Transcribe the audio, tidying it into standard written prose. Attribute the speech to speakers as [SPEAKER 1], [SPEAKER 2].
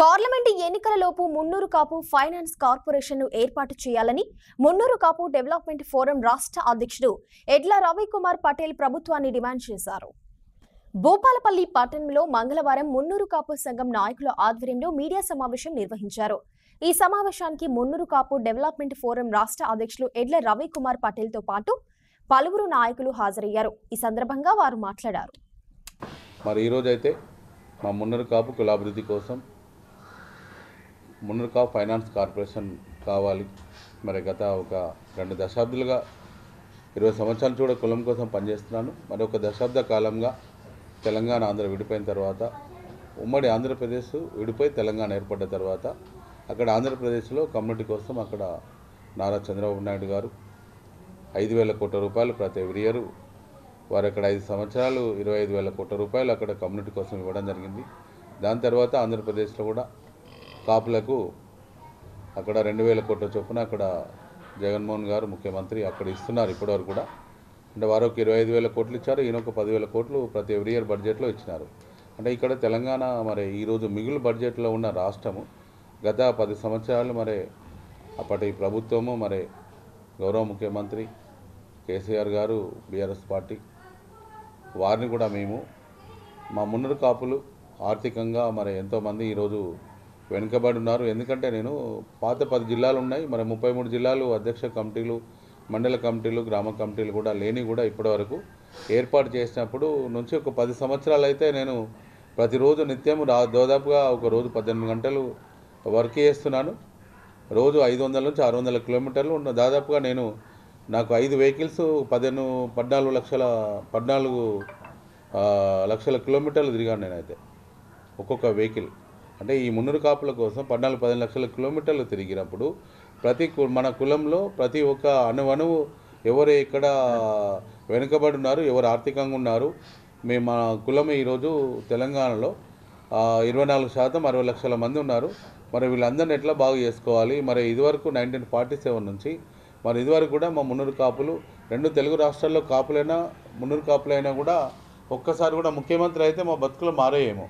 [SPEAKER 1] Parliament ఎన్నికలలోపు Munnuru Kapu finance కార్పొరేషన్ను ఏర్పాటు చేయాలని Munnuru Kapu development forum రాష్ట్ర అధ్యక్షుడు ఎడ్ల రవికుమార్ పటేల్ ప్రభుత్వాన్ని డిమాండ్ చేశారు. భూపాలపల్లి పట్టణంలో మంగళవారం మున్నూరు కాపు సంఘం నాయకుల ఆధ్వర్యంలో మీడియా సమావేశం నిర్వహించారు. ఈ సమావేశానికి మున్నూరు కాపు డెవలప్మెంట్ ఫోరం రాష్ట్ర అధ్యక్షులు ఎడ్ల రవికుమార్ పటేల్తో పాటు పలువురు నాయకులు హాజరయ్యారు. ఈ సందర్భంగా వారు మాట్లాడారు.
[SPEAKER 2] మరి ఈరోజు అయితే మా మున్నూరు కాపు కులాభివృద్ధి కోసం మున్నూరు కాపు ఫైనాన్స్ కార్పొరేషన్ కావాలి. మరి గత ఒక 2 దశాబ్దాలుగా 20 సంవత్సరాలు కూడా కులం కోసం పనిచేస్తున్నాను. మరి ఒక దశాబ్ద కాలంగా తెలంగాణ ఆంధ్ర విడిపోయిన తర్వాత ఉమ్మడి ఆంధ్రప్రదేశ్ విడిపోయి తెలంగాణ ఏర్పడ్డ తర్వాత అక్కడ ఆంధ్రప్రదేశ్లో కమ్యూనిటీ కోసం అక్కడ నారా చంద్రబాబు నాయుడు గారు 5,000 కోట్ల రూపాయలు ప్రతి ఎవ్రీ ఇయర్ వారు అక్కడ 5 సంవత్సరాలు 25,000 కోట్ల రూపాయలు అక్కడ కమ్యూనిటీ కోసం ఇవ్వడం జరిగింది. దాని తర్వాత ఆంధ్రప్రదేశ్లో కూడా కాపులకు అక్కడ 2,000 కోట్ల చొప్పున అక్కడ జగన్మోహన్ గారు ముఖ్యమంత్రి అక్కడ ఇస్తున్నారు ఇప్పటివరకు కూడా. అంటే వారు ఒక 25,000 కోట్లు ఇచ్చారు, ఈయన ఒక 10,000 కోట్లు ప్రతి ఎవ్రీ ఇయర్ బడ్జెట్లో ఇచ్చినారు. అంటే ఇక్కడ తెలంగాణ మరి ఈరోజు మిగులు బడ్జెట్లో ఉన్న రాష్ట్రము గత 10 సంవత్సరాలు మరి అప్పటి ప్రభుత్వము మరి గౌరవ ముఖ్యమంత్రి కేసీఆర్ గారు బీఆర్ఎస్ పార్టీ వారిని కూడా మేము మా మున్నూరు కాపులు ఆర్థికంగా మరి ఎంతోమంది ఈరోజు వెనుకబడి ఉన్నారు. ఎందుకంటే నేను పాత 10 జిల్లాలు ఉన్నాయి, మరి 33 జిల్లాలు అధ్యక్ష కమిటీలు, మండల కమిటీలు, గ్రామ కమిటీలు కూడా లేని కూడా ఇప్పటివరకు ఏర్పాటు చేసినప్పుడు నుంచి ఒక 10 సంవత్సరాలు అయితే నేను ప్రతిరోజు నిత్యం దాదాపుగా ఒక రోజు 18 గంటలు వర్క్ చేస్తున్నాను. రోజు 500 నుంచి 600 కిలోమీటర్లు ఉన్న దాదాపుగా నాకు 5 వెహికల్స్ 14 లక్షల కిలోమీటర్లు తిరిగాను నేనైతే ఒక్కొక్క వెహికల్. అంటే ఈ మున్నూరు కాపుల కోసం 14-15 లక్షల కిలోమీటర్లు తిరిగినప్పుడు మన కులంలో ప్రతి ఒక్క అణువు ఎవరు ఎక్కడ వెనుకబడి ఉన్నారు, ఎవరు ఆర్థికంగా ఉన్నారు. మేము మా కులం ఈరోజు తెలంగాణలో 24% 60 లక్షల మంది ఉన్నారు. మరి వీళ్ళందరినీ ఎట్లా బాగు చేసుకోవాలి? మరి ఇదివరకు 1947 నుంచి మరి ఇదివరకు కూడా మా మున్నూరు కాపులు 2 తెలుగు రాష్ట్రాల్లో కాపులైనా మున్నూరు కాపులైనా కూడా ఒక్కసారి కూడా ముఖ్యమంత్రి అయితే మా బతుకులు మారేయేమో.